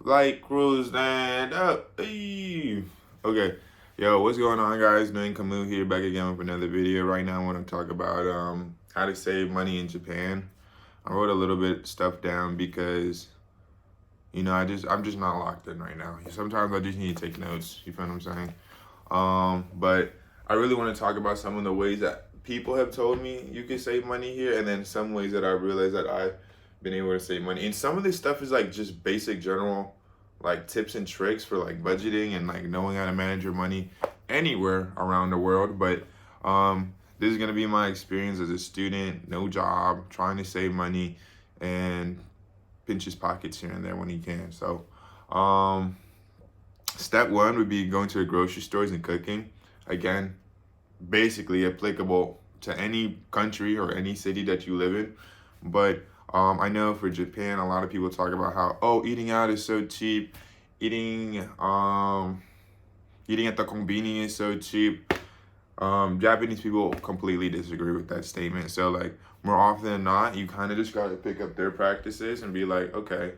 Like crew stand up. Eve. Okay. Yo, what's going on guys? Doing Camus here back again with another video. Right now I want to talk about how to save money in Japan. I wrote a little bit stuff down because I'm just not locked in right now. Sometimes I just need to take notes. You feel what I'm saying? But I really want to talk about some of the ways that people have told me you can save money here, and then some ways that I realized that I've been able to save money. And some of this stuff is like just basic general like tips and tricks for like budgeting and like knowing how to manage your money anywhere around the world. But this is gonna be my experience as a student, no job, trying to save money and pinch his pockets here and there when he can. So um step one would be going to the grocery stores and cooking. Again, basically applicable to any country or any city that you live in. But I know for Japan, a lot of people talk about how, oh, eating out is so cheap. Eating eating at the konbini is so cheap. Japanese people completely disagree with that statement. So like more often than not, you kind of just gotta pick up their practices and be like, okay,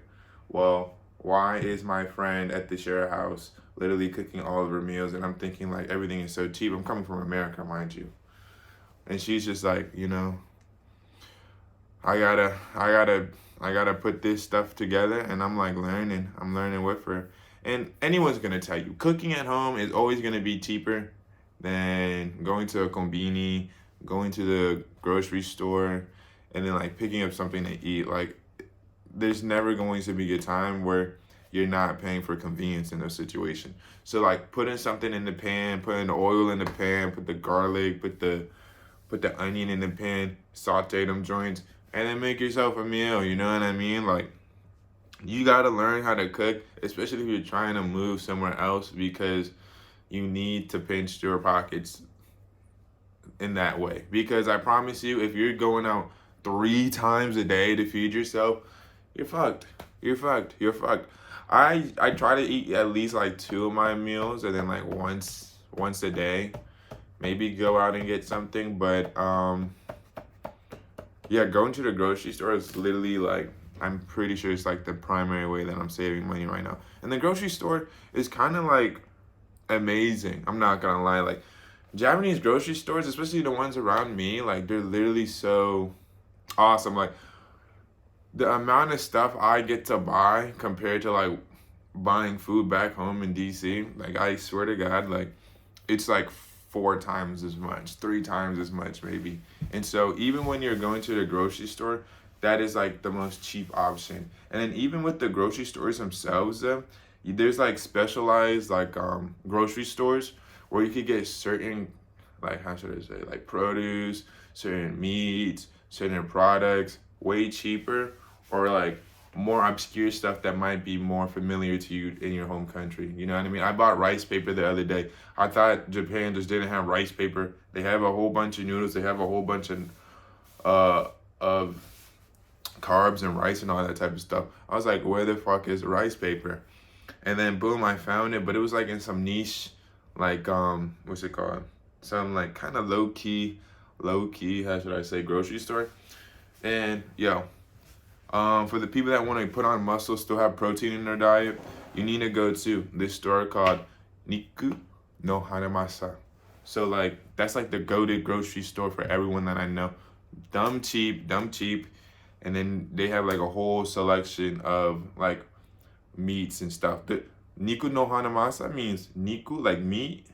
well, why is my friend at the share house literally cooking all of her meals and I'm thinking like everything is so cheap? I'm coming from America, mind you. And she's just like, I gotta put this stuff together, and I'm like learning. I'm learning with her. And anyone's gonna tell you, cooking at home is always gonna be cheaper than going to a konbini, going to the grocery store, and then like picking up something to eat. Like, there's never going to be a time where you're not paying for convenience in those situations. So like putting something in the pan, putting the oil in the pan, put the garlic, put the onion in the pan, saute them joints, and then make yourself a meal. You know what I mean? Like, you gotta learn how to cook, especially if you're trying to move somewhere else, because you need to pinch your pockets in that way. Because I promise you, if you're going out 3 times a day to feed yourself, you're fucked. You're fucked. You're fucked. I try to eat at least like two of my meals, and then like once a day, maybe go out and get something. But yeah, going to the grocery store is literally like, I'm pretty sure it's like the primary way that I'm saving money right now. And the grocery store is kind of like amazing. I'm not gonna lie. Like, Japanese grocery stores, especially the ones around me, like they're literally so awesome. Like, the amount of stuff I get to buy compared to like buying food back home in DC, like I swear to God, like it's like 4 times as much, 3 times as much maybe. And so even when you're going to the grocery store, that is like the most cheap option. And then even with the grocery stores themselves, there's like specialized like grocery stores where you could get certain, like, how should I say, like produce, certain meats, certain products way cheaper, or like more obscure stuff that might be more familiar to you in your home country. You know what I mean? I bought rice paper the other day. I thought Japan just didn't have rice paper. They have a whole bunch of noodles. They have a whole bunch of carbs and rice and all that type of stuff. I was like, where the fuck is rice paper? And then boom, I found it, but it was like in some niche, like what's it called? Some like kind of low key, how should I say, grocery store. And yo, for the people that want to put on muscle, still have protein in their diet, you need to go to this store called Niku no Hanamasa. So like that's like the go-to grocery store for everyone that I know. Dumb cheap, and then they have like a whole selection of like meats and stuff. The Niku no Hanamasa means Niku, like meat,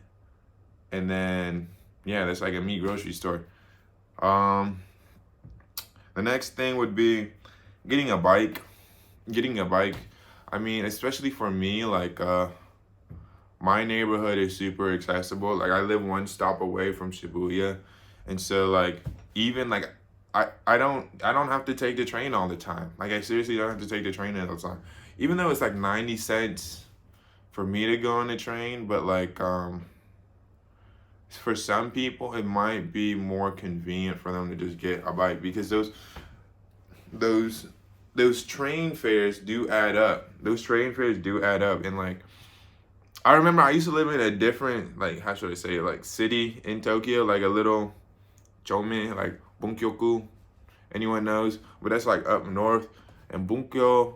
and then yeah, that's like a meat grocery store. Um, the next thing would be getting a bike. Getting a bike. I mean, especially for me, like my neighborhood is super accessible. Like, I live one stop away from Shibuya, and so like even like I don't have to take the train all the time. Like, I seriously don't have to take the train all the time. Even though it's like 90 cents for me to go on the train, but like for some people it might be more convenient for them to just get a bike, because those those train fares do add up. Those train fares do add up. And like, I remember I used to live in a different, like, how should I say it, like city in Tokyo, like a little chome, like Bunkyoku. Anyone knows? But that's like up north. And Bunkyo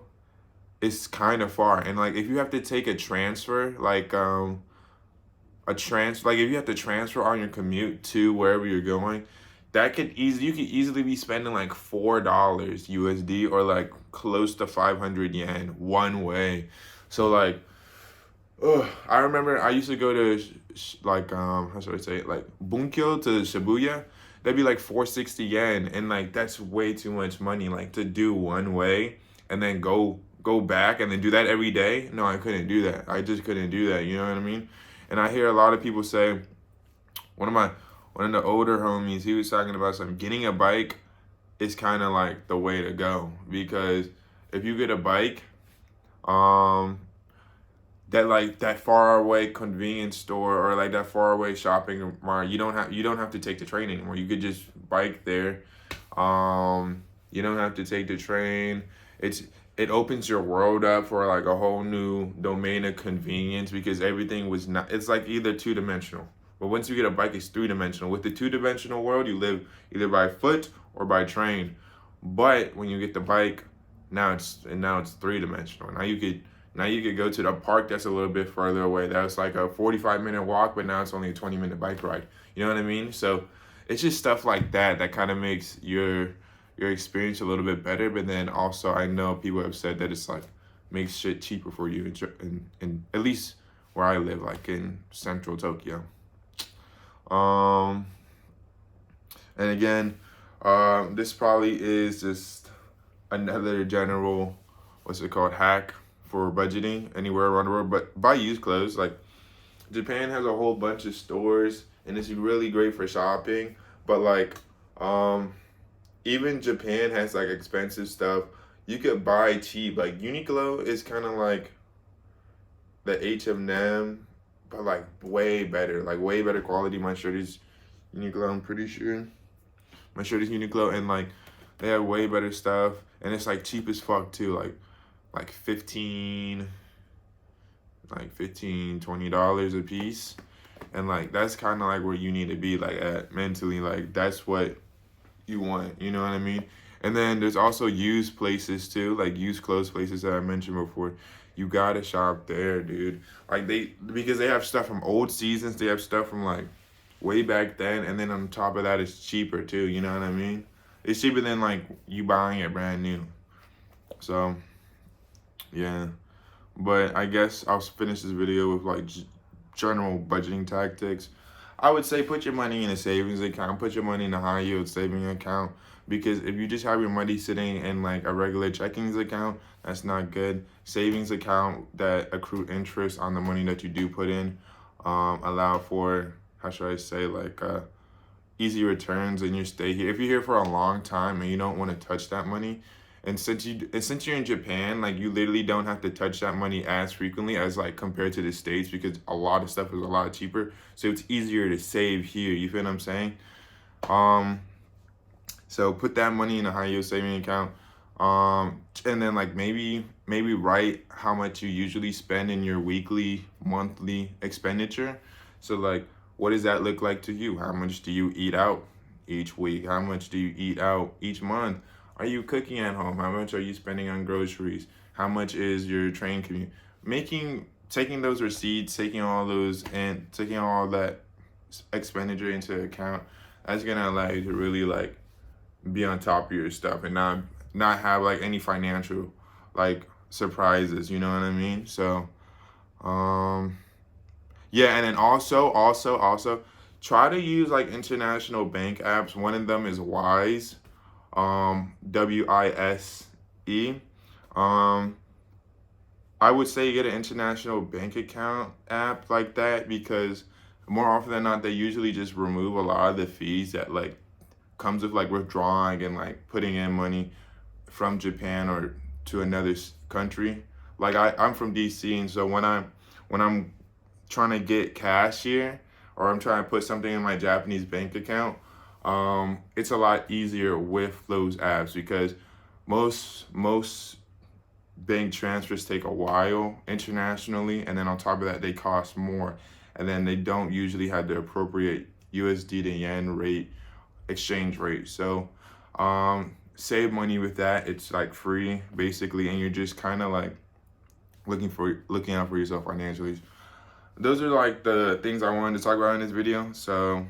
it's kind of far. And like if you have to take a transfer, like like if you have to transfer on your commute to wherever you're going, that could easily you could easily be spending like $4 USD or like close to 500 yen one way. So like, I remember I used to go to like how should I say it, like Bunkyo to Shibuya. That'd be like 460 yen, and like that's way too much money like to do one way and then go back and then do that every day. No, I couldn't do that. I just couldn't do that. You know what I mean? And I hear a lot of people say, one of my one of the older homies, he was talking about something. Getting a bike is kind of like the way to go, because if you get a bike, um, that like that far away convenience store or like that far away shopping mart, you don't have to take the train anymore. You could just bike there. You don't have to take the train. It opens your world up for like a whole new domain of convenience, because everything was not, it's like either two-dimensional. But once you get a bike, it's three-dimensional. With the two-dimensional world, you live either by foot or by train. But when you get the bike, now it's three-dimensional. Now you could go to the park that's a little bit further away. That's like a 45-minute walk, but now it's only a 20-minute bike ride. You know what I mean? So it's just stuff like that that kind of makes your experience a little bit better. But then also, I know people have said that it's like makes shit cheaper for you in at least where I live, like in central Tokyo. Um, and again, this probably is just another general, what's it called, hack for budgeting anywhere around the world. But buy used clothes. Like Japan has a whole bunch of stores, and it's really great for shopping. But like, even Japan has like expensive stuff. You could buy cheap. Like Uniqlo is kind of like the H&M, but like way better quality. My shirt is Uniqlo, I'm pretty sure. My shirt is Uniqlo, and like they have way better stuff, and it's like cheap as fuck too. Like 15, $20 a piece. And like that's kind of like where you need to be like at mentally. Like that's what you want, you know what I mean? And then there's also used places too, like used clothes places that I mentioned before. You gotta shop there, dude. Like because they have stuff from old seasons, they have stuff from like way back then, and then on top of that, it's cheaper too. You know what I mean? It's cheaper than like you buying it brand new. So yeah, but I guess I'll finish this video with like general budgeting tactics. I would say put your money in a savings account, put your money in a high yield saving account, because if you just have your money sitting in like a regular checkings account, that's not good. Savings account that accrue interest on the money that you do put in, allow for, how should I say, like easy returns, and you stay here. If you're here for a long time and you don't want to touch that money, and since you're in Japan, like you literally don't have to touch that money as frequently as like compared to the States, because a lot of stuff is a lot cheaper. So it's easier to save here. You feel what I'm saying? So put that money in a high yield saving account. And then like maybe write how much you usually spend in your weekly, monthly expenditure. So like, what does that look like to you? How much do you eat out each week? How much do you eat out each month? Are you cooking at home? How much are you spending on groceries? How much is your train commute? Taking those receipts, taking all that expenditure into account, that's gonna allow you to really like be on top of your stuff and not have like any financial like surprises. You know what I mean? So, yeah, and then also try to use like international bank apps. One of them is Wise. WISE. I would say get an international bank account app like that, because more often than not, they usually just remove a lot of the fees that like comes with like withdrawing and like putting in money from Japan or to another country. Like I'm from DC, and so when I'm trying to get cash here, or I'm trying to put something in my Japanese bank account, it's a lot easier with those apps, because most bank transfers take a while internationally, and then on top of that, they cost more, and then they don't usually have the appropriate USD to yen rate exchange rate. So save money with that. It's like free basically, and you're just kind of like looking out for yourself financially. Those are like the things I wanted to talk about in this video. So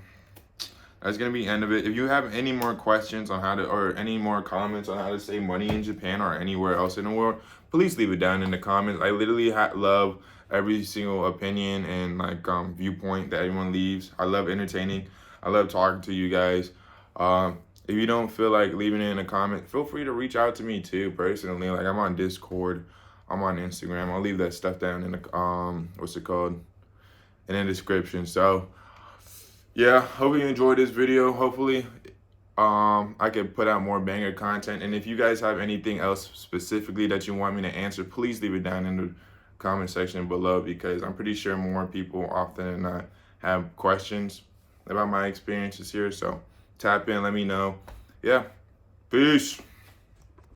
that's gonna be the end of it. If you have any more questions on how to, or any more comments on how to save money in Japan or anywhere else in the world, please leave it down in the comments. I literally love every single opinion and like viewpoint that everyone leaves. I love entertaining. I love talking to you guys. If you don't feel like leaving it in a comment, feel free to reach out to me too personally. Like I'm on Discord, I'm on Instagram. I'll leave that stuff down in the what's it called, in the description. So yeah, hope you enjoyed this video. Hopefully I can put out more banger content. And if you guys have anything else specifically that you want me to answer, please leave it down in the comment section below, because I'm pretty sure more people often than not have questions about my experiences here. So tap in, let me know. Yeah, peace.